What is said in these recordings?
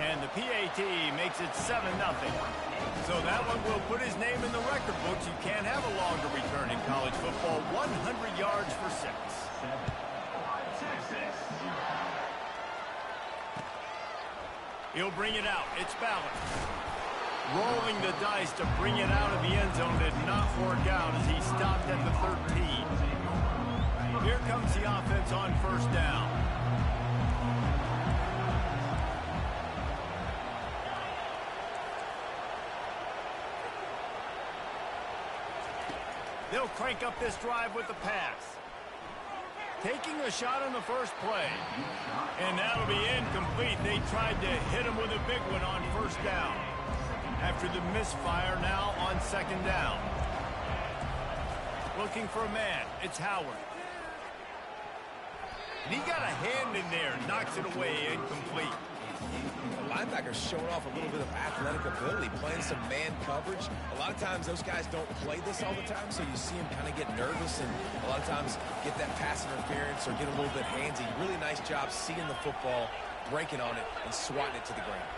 And the PAT makes it 7-0. So that one will put his name in the record books. You can't have a longer return in college football. 100 yards for 6. He'll bring it out. It's balanced. Rolling the dice to bring it out of the end zone did not work out as he stopped at the 13. Here comes the offense on first down. They'll crank up this drive with the pass. Taking a shot on the first play. And that'll be incomplete. They tried to hit him with a big one on first down. After the misfire, now on second down. Looking for a man. It's Howard. And he got a hand in there. Knocks it away. Incomplete. The linebacker's showing off a little bit of athletic ability, playing some man coverage. A lot of times those guys don't play this all the time, so you see him kind of get nervous and a lot of times get that pass interference or get a little bit handsy. Really nice job seeing the football, breaking on it, and swatting it to the ground.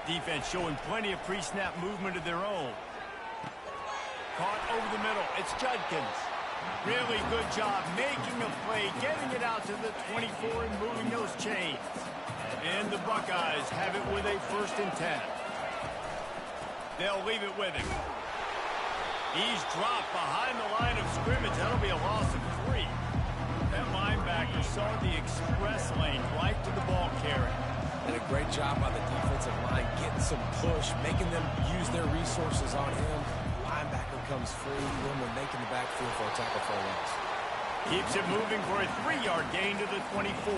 Defense showing plenty of pre-snap movement of their own. Caught over the middle. It's Judkins. Really good job making a play, getting it out to the 24 and moving those chains. And the Buckeyes have it with a 1st and 10. They'll leave it with him. He's dropped behind the line of scrimmage. That'll be a loss of 3. That linebacker saw the express lane right to the ball carrier. And a great job by the defensive line, getting some push, making them use their resources on him. Linebacker comes free when we're making the backfield for a tackle for a loss. Keeps it moving for a 3-yard gain to the 24.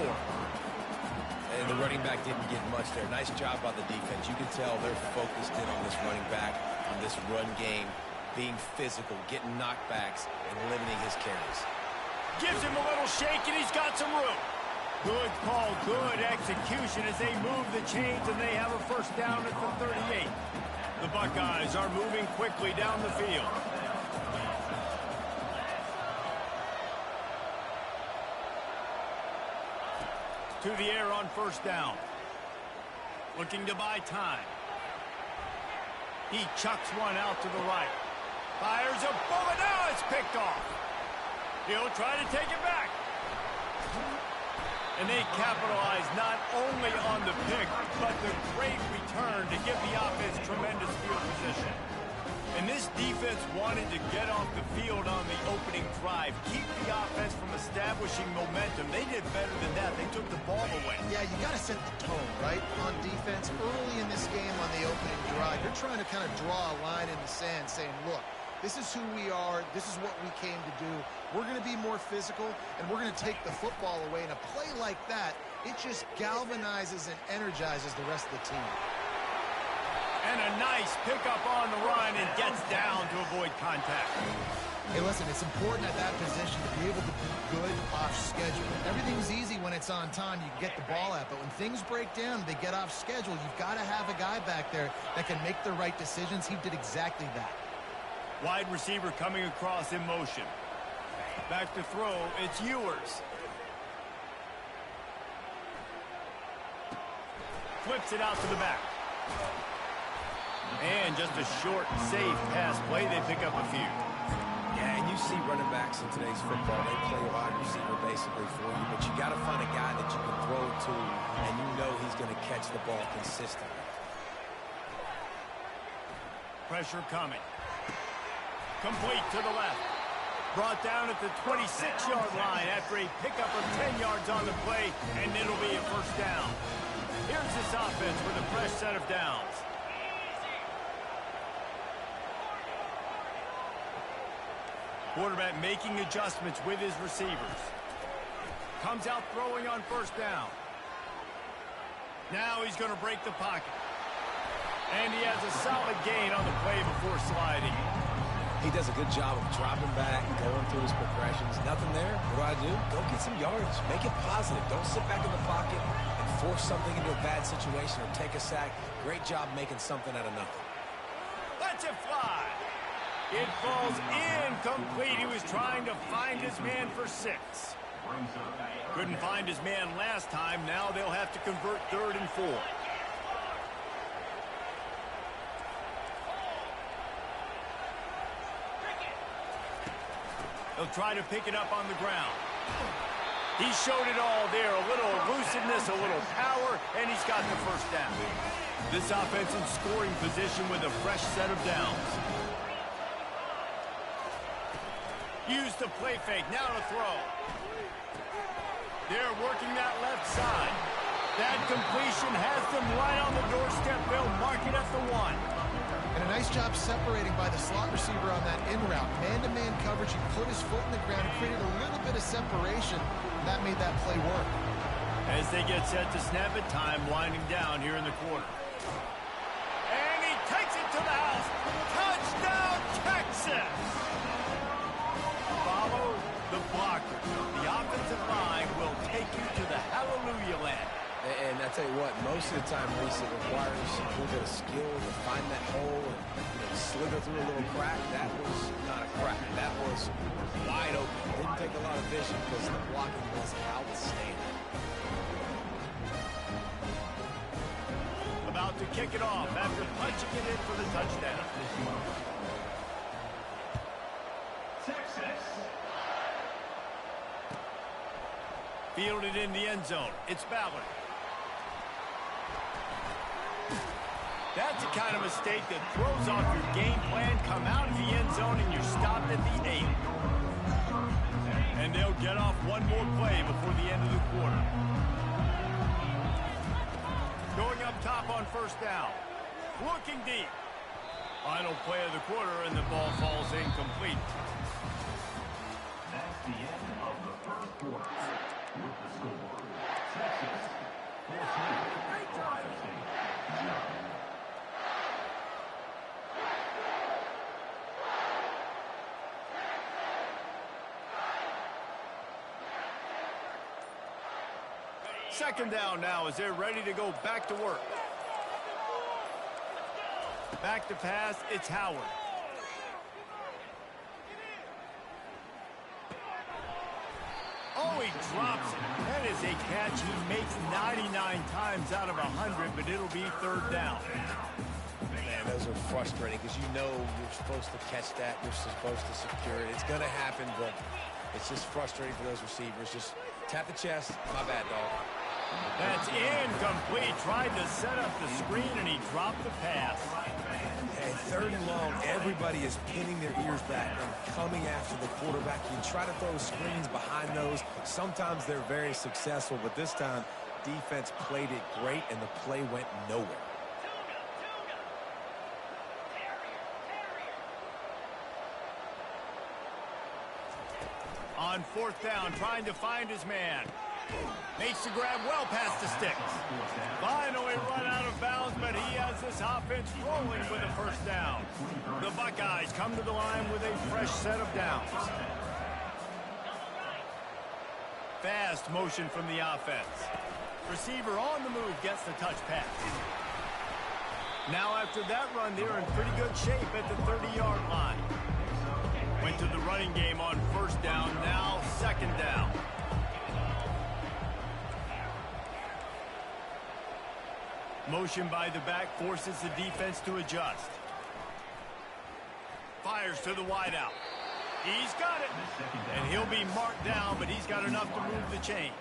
And the running back didn't get much there. Nice job by the defense. You can tell they're focused in on this running back, on this run game, being physical, getting knockbacks, and limiting his carries. Gives him a little shake, and he's got some room. Good call, good execution as they move the chains, and they have a 1st down at the 38. The Buckeyes are moving quickly down the field. To the air on 1st down. Looking to buy time. He chucks one out to the right. Fires a bullet. Now it's picked off. He'll try to take it back. And they capitalize not only on the pick, but the great return to give the offense tremendous field position. And this defense wanted to get off the field on the opening drive, keep the offense from establishing momentum. They did better than that. They took the ball away. Yeah, you got to set the tone, right, on defense. Early in this game on the opening drive, you're trying to kind of draw a line in the sand saying, look, this is who we are. This is what we came to do. We're going to be more physical, and we're going to take the football away. And a play like that, it just galvanizes and energizes the rest of the team. And a nice pickup on the run and gets down to avoid contact. Hey, listen, it's important at that position to be able to be good off schedule. Everything's easy when it's on time. You can get the ball out. But when things break down, they get off schedule. You've got to have a guy back there that can make the right decisions. He did exactly that. Wide receiver coming across in motion. Back to throw, it's Ewers. Flips it out to the back. And just a short, safe pass play. They pick up a few. Yeah, and you see running backs in today's football. They play a wide receiver basically for you, but you got to find a guy that you can throw it to, and you know he's going to catch the ball consistently. Pressure coming. Complete to the left. Brought down at the 26-yard line after a pickup of 10 yards on the play, and it'll be a 1st down. Here's this offense with a fresh set of downs. Quarterback making adjustments with his receivers. Comes out throwing on 1st down. Now he's going to break the pocket. And he has a solid gain on the play before sliding. He does a good job of dropping back, going through his progressions. Nothing there. What do? Go get some yards. Make it positive. Don't sit back in the pocket and force something into a bad situation or take a sack. Great job making something out of nothing. Let's it fly. It falls incomplete. He was trying to find his man for 6. Couldn't find his man last time. Now they'll have to convert 3rd and 4. He'll try to pick it up on the ground. He showed it all there. A little elusiveness, a little power, and he's got the first down. This offense in scoring position with a fresh set of downs. Use the play fake. Now to throw. They're working that left side. That completion has them right on the doorstep. They'll mark it at the 1. And a nice job separating by the slot receiver on that in route. Man-to-man coverage. He put his foot in the ground and created a little bit of separation. And that made that play work. As they get set to snap it, time winding down here in the quarter. And he takes it to the house. Touchdown, Texas! Follow the blocker. The offensive line will take you to the hallelujah land. And I tell you what, most of the time, Reese, it requires a little bit of skill to find that hole and slither through a little crack. That was not a crack. That was wide open. Didn't take a lot of vision because the blocking was outstanding. About to kick it off after punching it in for the touchdown. Fielded in the end zone. It's Ballard. That's the kind of mistake that throws off your game plan. Come out of the end zone and you're stopped at the 8. And they'll get off one more play before the end of the quarter. Going up top on first down. Looking deep. Final play of the quarter and the ball falls incomplete. That's the end of the first quarter. With the score, Texas 14, Ohio State 0. Second down now as they're ready to go back to work. Back to pass, it's Howard. Oh, he drops it. That is a catch he makes 99 times out of 100, but it'll be 3rd down. Man, those are frustrating because you know you're supposed to catch that. You're supposed to secure it. It's going to happen, but it's just frustrating for those receivers. Just tap the chest. My bad, dog. That's incomplete. Tried to set up the screen, and he dropped the pass. Hey, 3rd and long, everybody is pinning their ears back and coming after the quarterback. You try to throw screens behind those. Sometimes they're very successful, but this time, defense played it great, and the play went nowhere. On 4th down, trying to find his man. Makes the grab well past the sticks. Finally run out of bounds, but he has this offense rolling with a first down. The Buckeyes come to the line with a fresh set of downs. Fast motion from the offense. Receiver on the move gets the touch pass. Now after that run, they're in pretty good shape at the 30-yard line. Went to the running game on first down, now 2nd down. Motion by the back forces the defense to adjust. Fires to the wideout. He's got it. And he'll be marked down, but he's got enough to move the chains.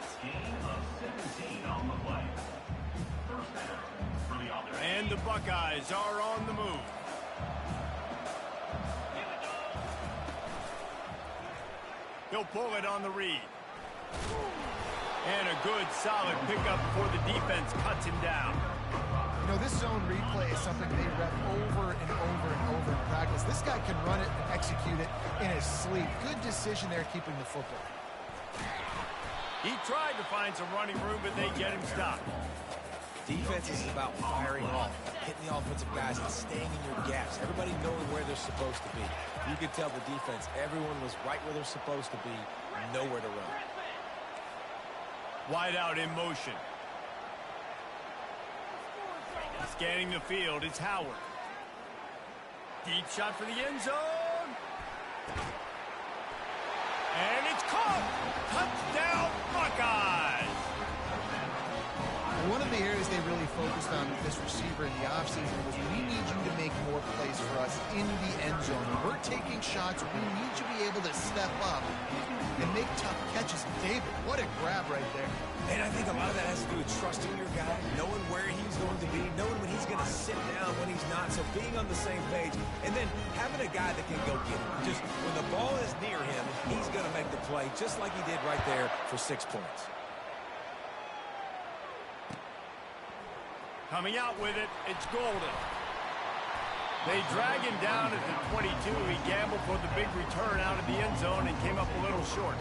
And the Buckeyes are on the move. He'll pull it on the read. And a good, solid pickup before the defense cuts him down. You know, this zone replay is something they rep over and over and over in practice. This guy can run it and execute it in his sleep. Good decision there keeping the football. He tried to find some running room, but they get him stopped. Defense is about firing off, hitting the offensive guys and staying in your gaps. Everybody knowing where they're supposed to be. You could tell the defense, everyone was right where they're supposed to be, nowhere to run. Wide out in motion. Scanning the field, it's Howard. Deep shot for the end zone. And it's caught. Touchdown, focused on with this receiver in the offseason was we need you to make more plays for us in the end zone. When we're taking shots, we need you to be able to step up and make tough catches. David, what a grab right there. And I think a lot of that has to do with trusting your guy, knowing where he's going to be, knowing when he's going to sit down, when he's not. So being on the same page, and then having a guy that can go get it. Just when the ball is near him, he's going to make the play, just like he did right there for 6 points. Coming out with it, it's Golden. They drag him down at the 22. He gambled for the big return out of the end zone and came up a little short.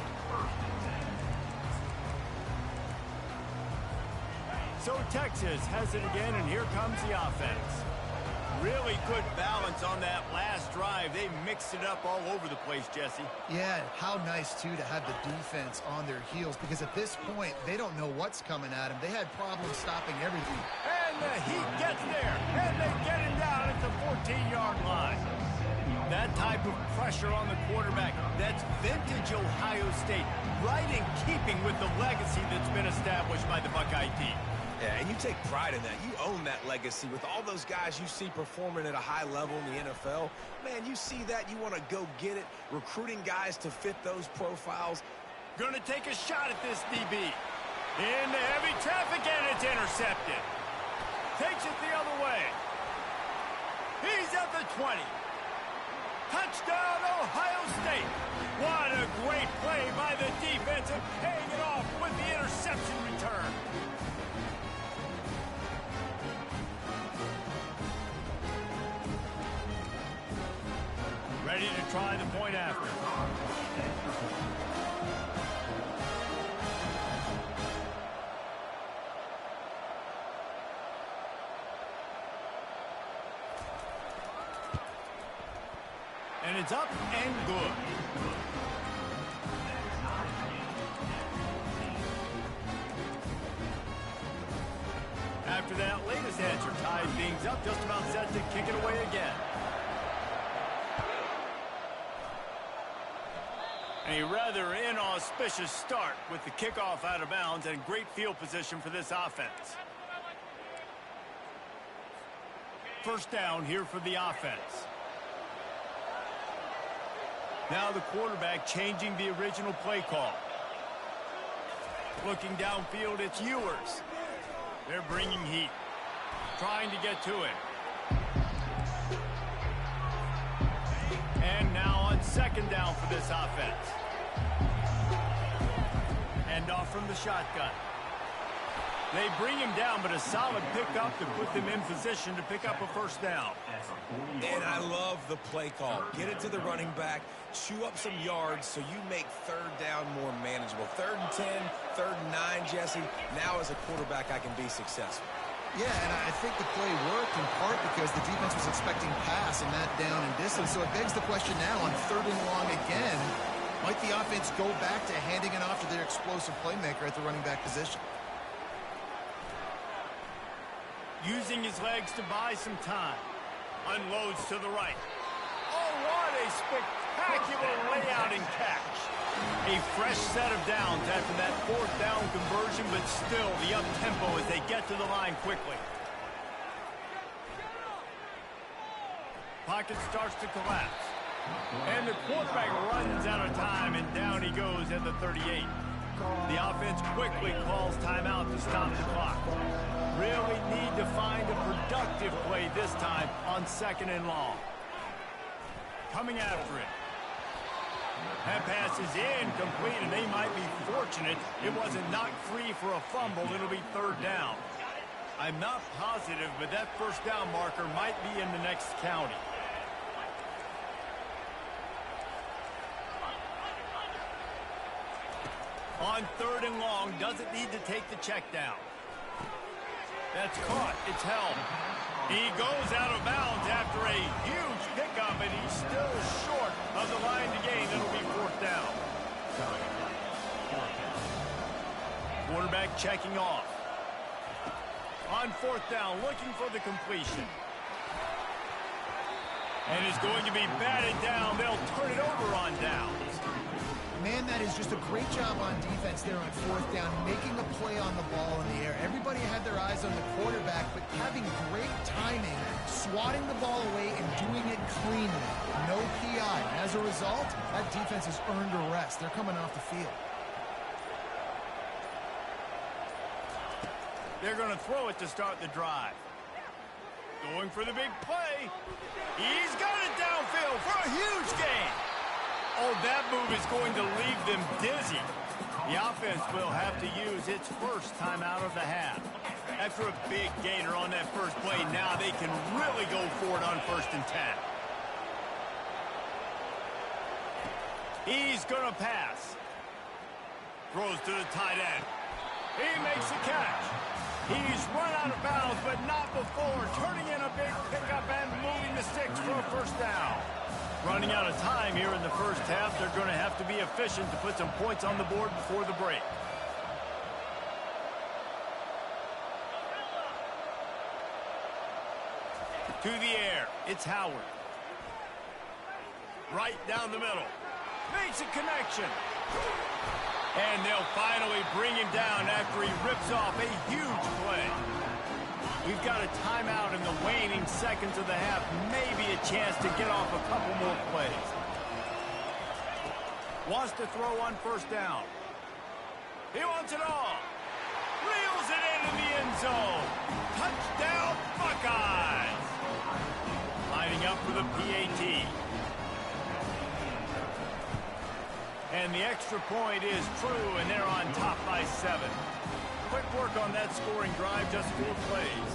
So Texas has it again, and here comes the offense. Really good balance on that last drive. They mixed it up all over the place, Jesse. Yeah, how nice, too, to have the defense on their heels, because at this point, they don't know what's coming at them. They had problems stopping everything. And the Heat gets there, and they get him down at the 14-yard line. That type of pressure on the quarterback, that's vintage Ohio State, right in keeping with the legacy that's been established by the Buckeye team. Yeah, and you take pride in that. You own that legacy with all those guys you see performing at a high level in the NFL. Man, you see that, you want to go get it, recruiting guys to fit those profiles. Going to take a shot at this DB. Into heavy traffic, and it's intercepted. Takes it the other way. He's at the 20. Touchdown, Ohio State. What a great play by the defense and paying it off with the interception return. Ready to try the point after. And it's up and good. After that latest answer ties things up, just about set to kick it away again. A rather inauspicious start with the kickoff out of bounds and great field position for this offense. First down here for the offense. Now the quarterback changing the original play call. Looking downfield, it's Ewers. They're bringing heat. Trying to get to it. And now on second down for this offense. Hand off from the shotgun. They bring him down, but a solid pickup to put them in position to pick up a first down. And I love the play call. Get it to the running back, chew up some yards so you make third down more manageable. 3rd and 10, 3rd and 9, Jesse. Now as a quarterback, I can be successful. Yeah, and I think the play worked in part because the defense was expecting pass and that down and distance. So it begs the question now on 3rd and long again, might the offense go back to handing it off to their explosive playmaker at the running back position? Using his legs to buy some time. Unloads to the right. Oh, what a spectacular layout and catch. A fresh set of downs after that 4th down conversion, but still the up-tempo as they get to the line quickly. Pocket starts to collapse. And the quarterback runs out of time, and down he goes at the 38. The offense quickly calls timeout to stop the clock. Really need to find a productive play this time on 2nd and long. Coming after it. That pass is incomplete, and they might be fortunate it wasn't knocked free for a fumble. It'll be 3rd down. I'm not positive, but that first down marker might be in the next county. On 3rd and long, doesn't need to take the check down. That's caught. It's held. He goes out of bounds after a huge pickup, and he's still short of the line to gain. It'll be 4th down. Quarterback checking off. On 4th down, looking for the completion. And is going to be batted down. They'll turn it over on downs. Man, that is just a great job on defense there on 4th down, making a play on the ball in the air. Everybody had their eyes on the quarterback, but having great timing, swatting the ball away and doing it cleanly. No PI. As a result, that defense has earned a rest. They're coming off the field. They're going to throw it to start the drive. Going for the big play. He's got it downfield for a huge gain. Oh, that move is going to leave them dizzy. The offense will have to use its first timeout of the half. After a big gainer on that first play, now they can really go for it on 1st and 10. He's going to pass. Throws to the tight end. He makes the catch. He's run out of bounds, but not before turning in a big pickup and moving the sticks for a 1st down. Running out of time here in the first half, they're going to have to be efficient to put some points on the board before the break. To the air, it's Howard. Right down the middle. Makes a connection. And they'll finally bring him down after he rips off a huge play. We've got a timeout in the waning seconds of the half. Maybe a chance to get off a couple more plays. Wants to throw on 1st down. He wants it all. Reels it into the end zone. Touchdown, Buckeyes. Lining up for the PAT. And the extra point is true, and they're on top by 7. Quick work on that scoring drive, just 4 plays.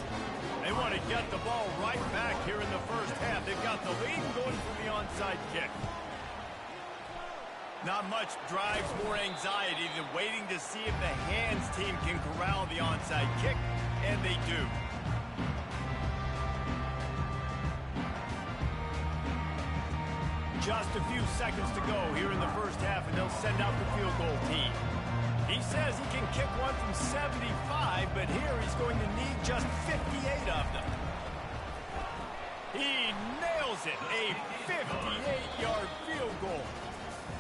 They want to get the ball right back here in the first half. They've got the lead going for the onside kick. Not much drives more anxiety than waiting to see if the hands team can corral the onside kick, and they do. Just a few seconds to go here in the first half, and they'll send out the field goal team. He says he can kick one from 75, but here he's going to need just 58 of them. He nails it, a 58-yard field goal.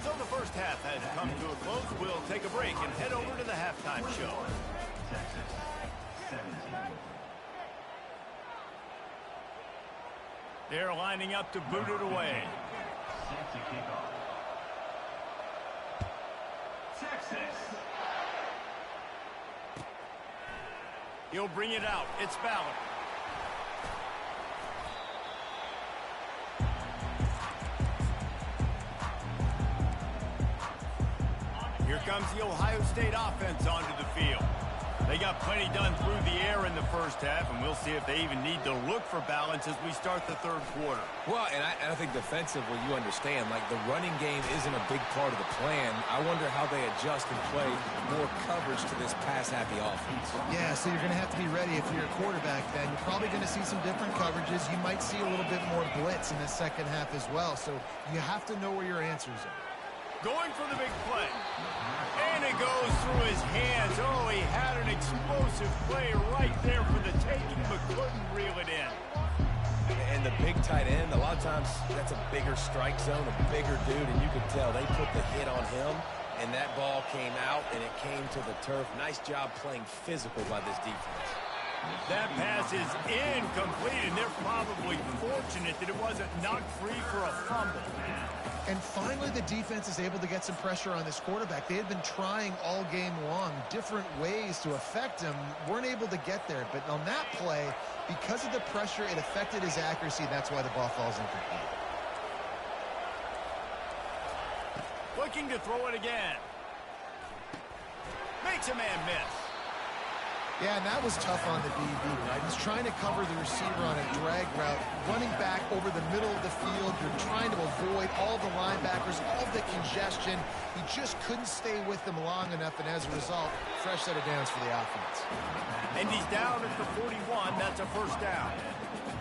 So the first half has come to a close. We'll take a break and head over to the halftime show. Texas, 17. They're lining up to boot it away. Set to kick off. Texas. He'll bring it out. It's Ballard. Here comes the Ohio State offense onto the field. They got plenty done through the air in the first half, and we'll see if they even need to look for balance as we start the 3rd quarter. Well, and I think defensively, you understand, like the running game isn't a big part of the plan. I wonder how they adjust and play more coverage to this pass-happy offense. Yeah, so you're going to have to be ready if you're a quarterback then. You're probably going to see some different coverages. You might see a little bit more blitz in the second half as well, so you have to know where your answers are. Going for the big play. And it goes through his hands. Oh, he had an explosive play right there for the taking, but couldn't reel it in. And the big tight end, a lot of times that's a bigger strike zone, a bigger dude, and you could tell they put the hit on him, and that ball came out, and it came to the turf. Nice job playing physical by this defense. That pass is incomplete, and they're probably fortunate that it wasn't knocked free for a fumble. And finally, the defense is able to get some pressure on this quarterback. They had been trying all game long different ways to affect him, weren't able to get there. But on that play, because of the pressure, it affected his accuracy, and that's why the ball falls incomplete. Looking to throw it again. Makes a man miss. Yeah, and that was tough on the DB, right? He's trying to cover the receiver on a drag route, running back over the middle of the field. You're trying to avoid all the linebackers, all the congestion. He just couldn't stay with them long enough, and as a result, fresh set of downs for the offense. And he's down at the 41. That's a 1st down.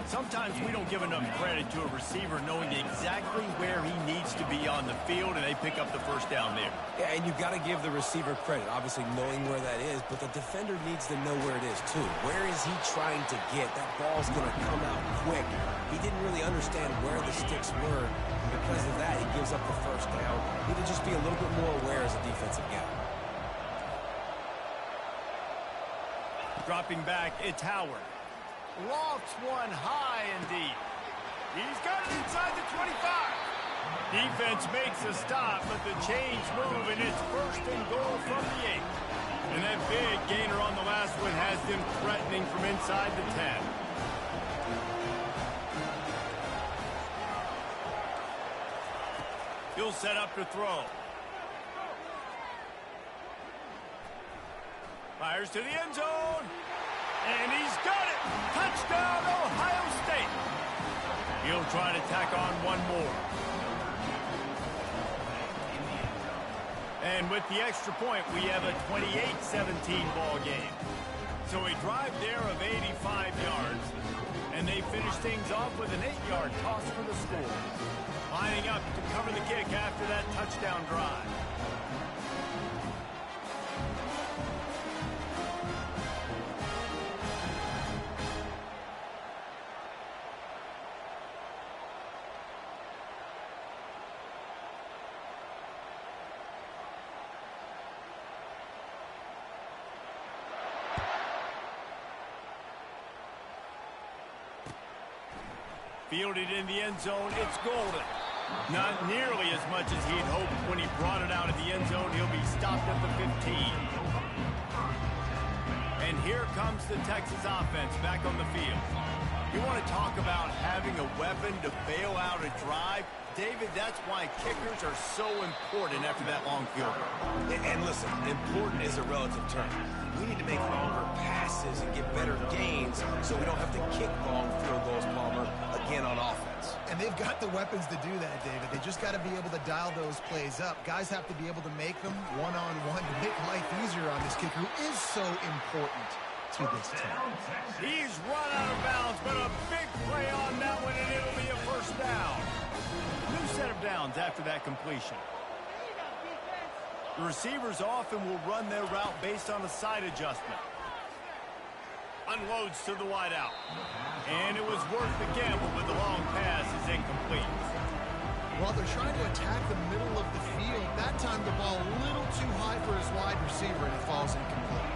Sometimes we don't give enough credit to a receiver knowing exactly where he needs to be on the field, and they pick up the 1st down there. Yeah, and you've got to give the receiver credit, obviously knowing where that is, but the defender needs to know where it is too. Where is he trying to get? That ball's going to come out quick. He didn't really understand where the sticks were. Because of that, he gives up the 1st down. Need to just be a little bit more aware as a defensive guy. Dropping back, it's Howard. Lofts one high and deep. He's got it inside the 25. Defense makes a stop, but the chains move, and it's first and goal from the 8. And that big gainer on the last one has them threatening from inside the 10. He'll set up to throw. Fires to the end zone. And he's got it. Touchdown, Ohio State. He'll try to tack on one more. And with the extra point, we have a 28-17 ball game. So a drive there of 85 yards. And they finish things off with an 8-yard toss for the score. Lining up to cover the kick after that touchdown drive. Fielded in the end zone, it's Golden. Not nearly as much as he'd hoped when he brought it out of the end zone. He'll be stopped at the 15. And here comes the Texas offense back on the field. You want to talk about having a weapon to bail out a drive? David, that's why kickers are so important after that long field goal. And listen, important is a relative term. We need to make longer passes and get better gains so we don't have to kick long field goals, Palmer, again on offense. And they've got the weapons to do that, David. They just got to be able to dial those plays up. Guys have to be able to make them one-on-one to make life easier on this kicker who is so important to this team. He's run out of bounds, but a big play on that one, and it'll be a first down. New set of downs after that completion. The receivers often will run their route based on a side adjustment. Unloads to the wideout. And it was worth the gamble, but the long pass is incomplete. While they're trying to attack the middle of the field, that time the ball a little too high for his wide receiver, and it falls incomplete.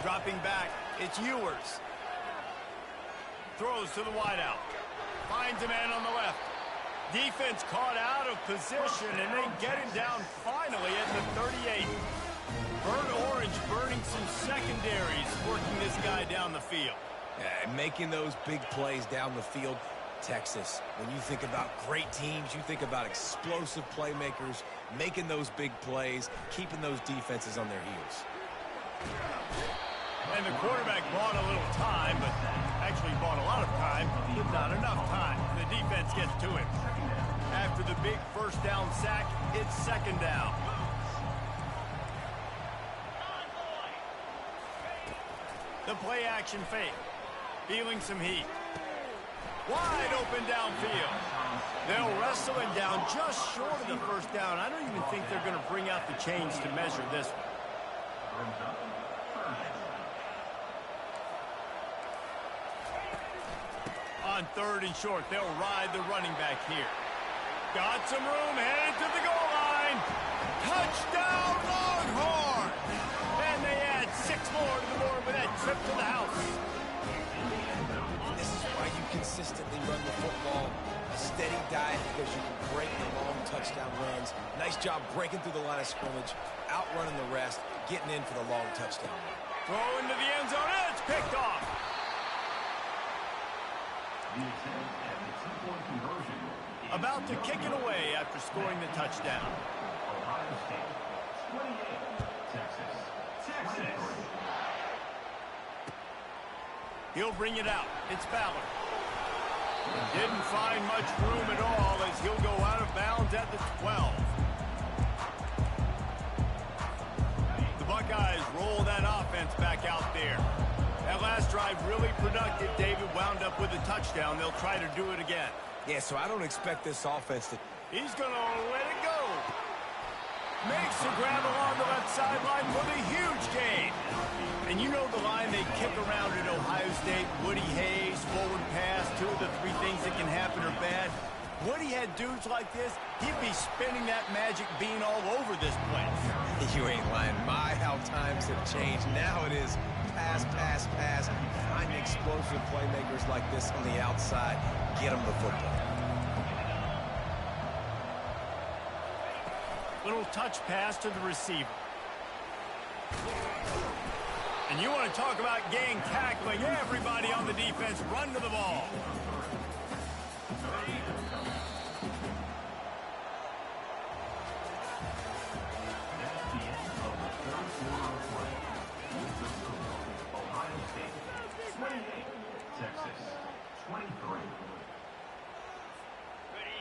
Dropping back, it's Ewers. Throws to the wideout. Finds a man on the left. Defense caught out of position, and they get him down finally at the 38. Burnt orange burning some secondaries, working this guy down the field. Yeah, making those big plays down the field. Texas, when you think about great teams, you think about explosive playmakers, making those big plays, keeping those defenses on their heels. And the quarterback bought a little time, but actually bought a lot of time, but not enough time. The defense gets to him. After the big first down sack, it's second down. The play action fake. Feeling some heat. Wide open downfield. They'll wrestle him down just short of the first down. I don't even think they're going to bring out the chains to measure this one. On third and short, they'll ride the running back here. Got some room, headed to the goal line. Touchdown, Longhorn! And they add 6 more to the board with that trip to the house. This is why you consistently run the football. A steady diet because you can break the long touchdown runs. Nice job breaking through the line of scrimmage, outrunning the rest, getting in for the long touchdown. Throw into the end zone, and it's picked off. About to kick it away after scoring the touchdown. Ohio State, 28, Texas. He'll bring it out. It's Ballard. Didn't find much room at all as he'll go out of bounds at the 12. The Buckeyes roll that offense back out there. That last drive really productive. David wound up with a touchdown. They'll try to do it again. Yeah, so I don't expect this offense to... He's going to let it go. Makes the grab along the left sideline for the huge gain. And you know the line they kick around at Ohio State. Woody Hayes, forward pass, 2 of the 3 things that can happen are bad. Woody had dudes like this, he'd be spinning that magic bean all over this place. You ain't lying. My, how times have changed. Now it is pass, pass, pass. Finding explosive playmakers like this on the outside. Get them the football. Little touch pass to the receiver. And you want to talk about gang tackling. Everybody on the defense run to the ball. That's the end of the third quarter of play. With the score, Ohio State 28, Texas 23.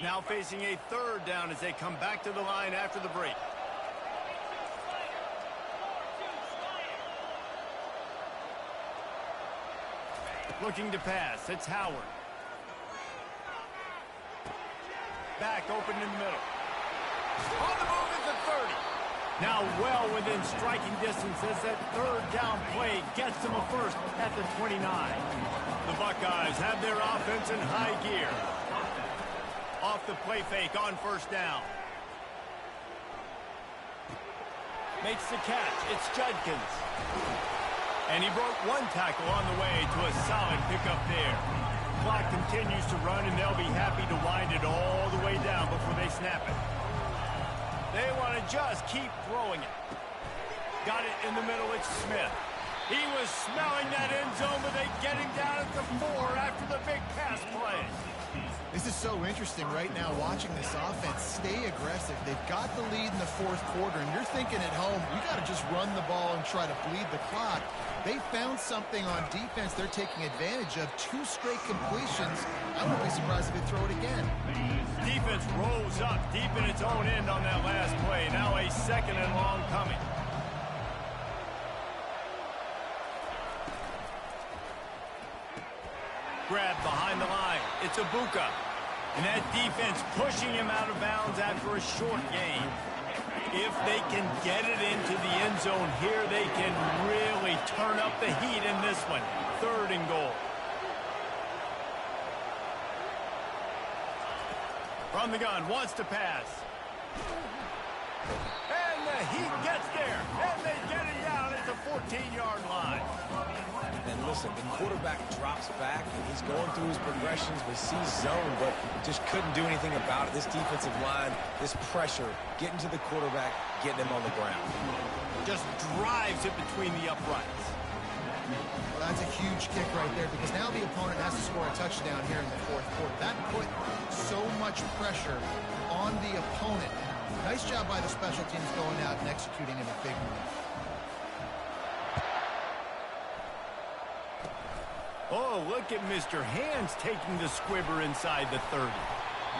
Now facing a third down as they come back to the line after the break. Looking to pass. It's Howard. Back open in the middle. On the move is the 30. Now well within striking distance as that third down play gets them a first at the 29. The Buckeyes have their offense in high gear. Off the play fake on first down. Makes the catch. It's Judkins. And he broke one tackle on the way to a solid pickup there. Clock continues to run, and they'll be happy to wind it all the way down before they snap it. They want to just keep throwing it. Got it in the middle. It's Smith. He was smelling that end zone, but they get him down at the 4 after the big pass play. This is so interesting right now watching this offense stay aggressive. They've got the lead in the fourth quarter, and you're thinking at home, we got to just run the ball and try to bleed the clock. They found something on defense they're taking advantage of. 2 straight completions. I wouldn't be surprised if they throw it again. Defense rolls up deep in its own end on that last play. Now a second and long coming. Grab behind the line. It's Ibuka. And that defense pushing him out of bounds after a short gain. If they can get it into the end zone here, they can really turn up the heat in this one. 3rd and goal. From the gun, wants to pass. And the heat gets there. And they get it down at the 14-yard line. And listen, the quarterback drops back, and he's going through his progressions, but sees zone, but just couldn't do anything about it. This defensive line, this pressure, getting to the quarterback, getting him on the ground. Just drives it between the uprights. Well, that's a huge kick right there because now the opponent has to score a touchdown here in the fourth quarter. That put so much pressure on the opponent. Nice job by the special teams going out and executing in a big move. Oh, look at Mr. Hands taking the squibber inside the 30.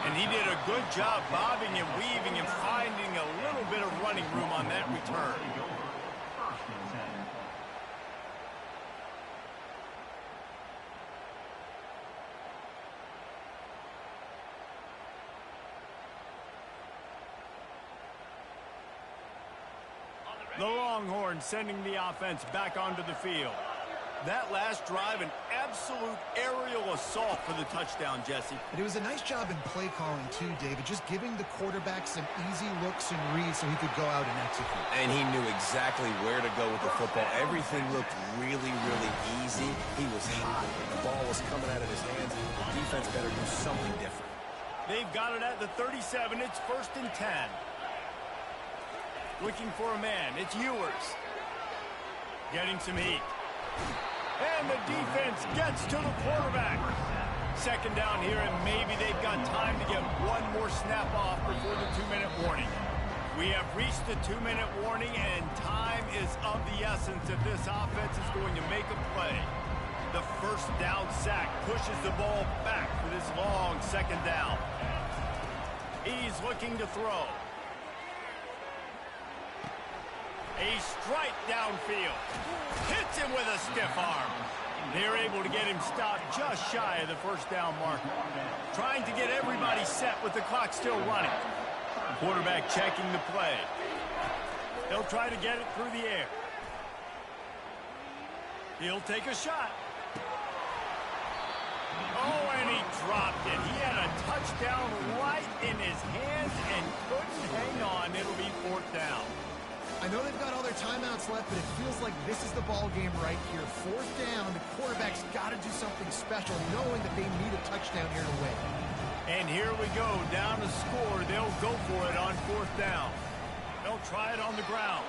And he did a good job bobbing and weaving and finding a little bit of running room on that return. The Longhorns sending the offense back onto the field. That last drive, an absolute aerial assault for the touchdown, Jesse. But it was a nice job in play calling, too, David, just giving the quarterback some easy looks and reads so he could go out and execute. And he knew exactly where to go with the football. Everything looked really, really easy. He was hot. The ball was coming out of his hands. The defense better do something different. They've got it at the 37. It's 1st and 10. Looking for a man. It's Ewers. Getting some heat. And the defense gets to the quarterback. 2nd down here, and maybe they've got time to get one more snap off before the 2-minute warning. We have reached the 2-minute warning, and time is of the essence if this offense is going to make a play. The 1st down sack pushes the ball back for this long 2nd down. He's looking to throw. A strike downfield. Hits him with a stiff arm. They're able to get him stopped just shy of the 1st down mark. Trying to get everybody set with the clock still running. Quarterback checking the play. They'll try to get it through the air. He'll take a shot. Oh, and he dropped it. He had a touchdown right in his hands and couldn't hang on. It'll be 4th down. I know they've got all their timeouts left, but it feels like this is the ball game right here. Fourth down, the quarterback's got to do something special, knowing that they need a touchdown here to win. And here we go, down to score. They'll go for it on fourth down. They'll try it on the ground.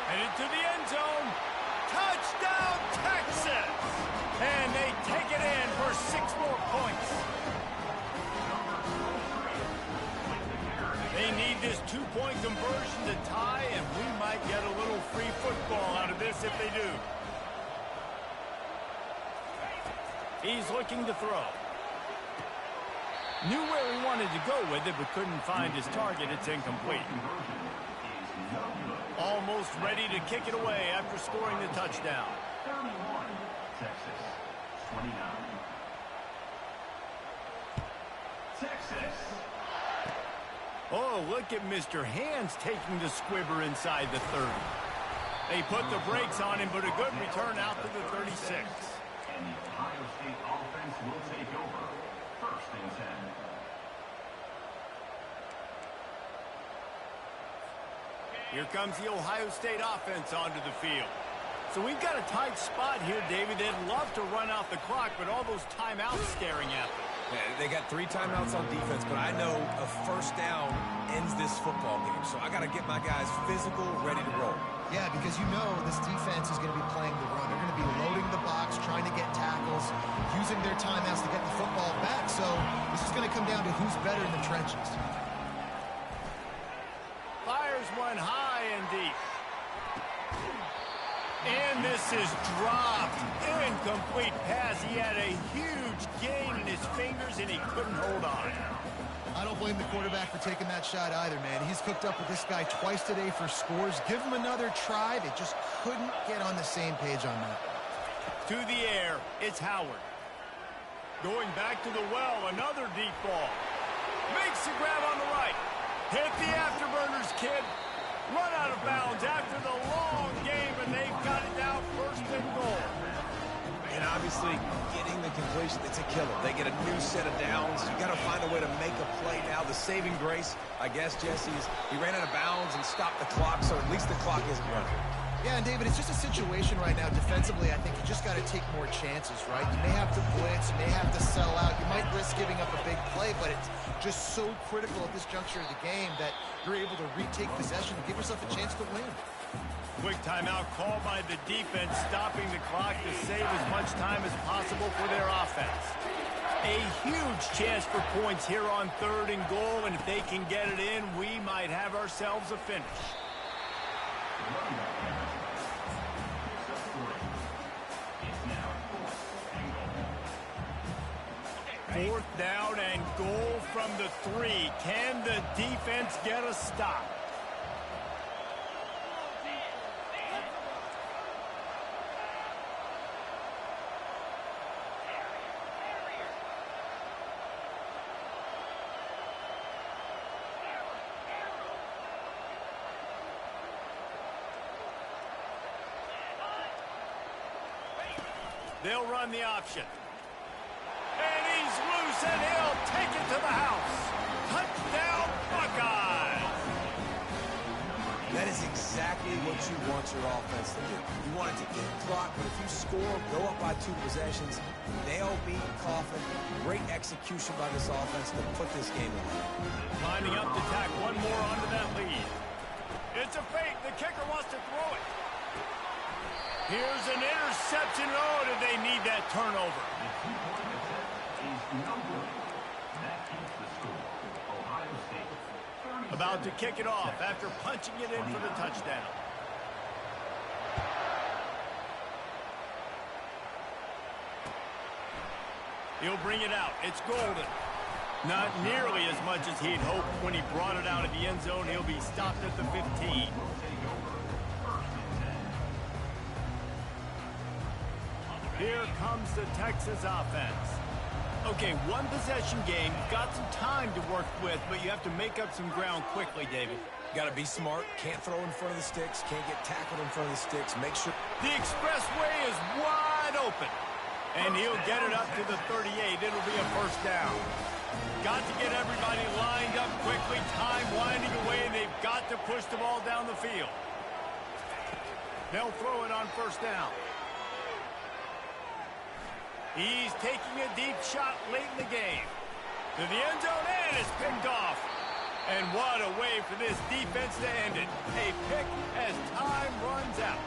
And into the end zone. Touchdown, Texas! And they take it in for 6 more points. They need this 2-point conversion to tie, and we might get a little free football out of this if they do. He's looking to throw. Knew where he wanted to go with it, but couldn't find his target. It's incomplete. Almost ready to kick it away after scoring the touchdown. 31, Texas, 29. Texas. Oh, look at Mr. Hands taking the squibber inside the 30. They put the brakes on him, but a good return out to the 36. And the Ohio State offense will take over. First and 10. Here comes the Ohio State offense onto the field. So we've got a tight spot here, David. They'd love to run out the clock, but all those timeouts staring at them. Yeah, they got 3 timeouts on defense, but I know a first down ends this football game. So I got to get my guys physical, ready to roll. Yeah, because you know this defense is going to be playing the run. They're going to be loading the box, trying to get tackles, using their timeouts to get the football back. So this is going to come down to who's better in the trenches. Fires one high and deep. And this is dropped. Incomplete pass. He had a huge gain in his fingers, and he couldn't hold on. I don't blame the quarterback for taking that shot either, man. He's cooked up with this guy twice today for scores. Give him another try. They just couldn't get on the same page on that. To the air, it's Howard. Going back to the well, another deep ball. Makes the grab on the right. Hit the afterburners, kid. Run out of bounds after the long game, and they've got it down first and goal. And obviously, getting the completion, it's a killer. They get a new set of downs. You got to find a way to make a play now. The saving grace, I guess, Jesse, is he ran out of bounds and stopped the clock, so at least the clock isn't running. Yeah, and David, it's just a situation right now defensively. I think you just got to take more chances, right? You may have to blitz, you may have to sell out, you might risk giving up a big play, but it's just so critical at this juncture of the game that you're able to retake possession and give yourself a chance to win. Quick timeout called by the defense, stopping the clock to save as much time as possible for their offense. A huge chance for points here on 3rd and goal, and if they can get it in, we might have ourselves a finish. Fourth down and goal from the 3. Can the defense get a stop? They'll run the option. And he's loose, and he'll take it to the house. Touchdown, Buckeyes! That is exactly what you want your offense to do. You want it to eat clock, but if you score, go up by 2 possessions, nail beat Coffin. Great execution by this offense to put this game away. Lining up to tack one more onto that lead. It's a fake. The kicker wants to throw it. Here's an interception. Oh, did they need that turnover? About to kick it off after punching it in for the touchdown. He'll bring it out. It's Golden. Not nearly as much as he'd hoped when he brought it out of the end zone. He'll be stopped at the 15. Here comes the Texas offense. Okay, 1 possession game. You've got some time to work with, but you have to make up some ground quickly, David. Got to be smart. Can't throw in front of the sticks. Can't get tackled in front of the sticks. Make sure. The expressway is wide open. And he'll get it up to the 38. It'll be a first down. Got to get everybody lined up quickly, time winding away, and they've got to push the ball down the field. They'll throw it on first down. He's taking a deep shot late in the game. To the end zone, and it's picked off. And what a way for this defense to end it. A pick as time runs out.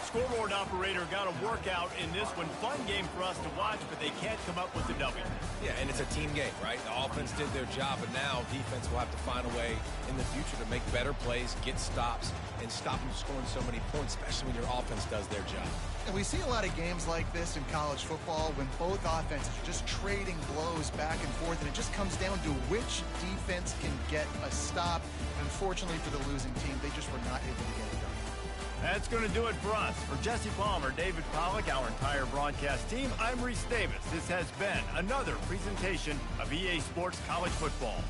Scoreboard operator got a workout in this one. Fun game for us to watch, but they can't come up with the W. Yeah, and it's a team game, right? The offense did their job, but now defense will have to find a way in the future to make better plays, get stops, and stop them scoring so many points, especially when your offense does their job. And we see a lot of games like this in college football when both offenses are just trading blows back and forth, and it just comes down to which defense can get a stop. And unfortunately for the losing team, they just were not able to get it done. That's going to do it for us. For Jesse Palmer, David Pollack, our entire broadcast team, I'm Reese Davis. This has been another presentation of EA Sports College Football.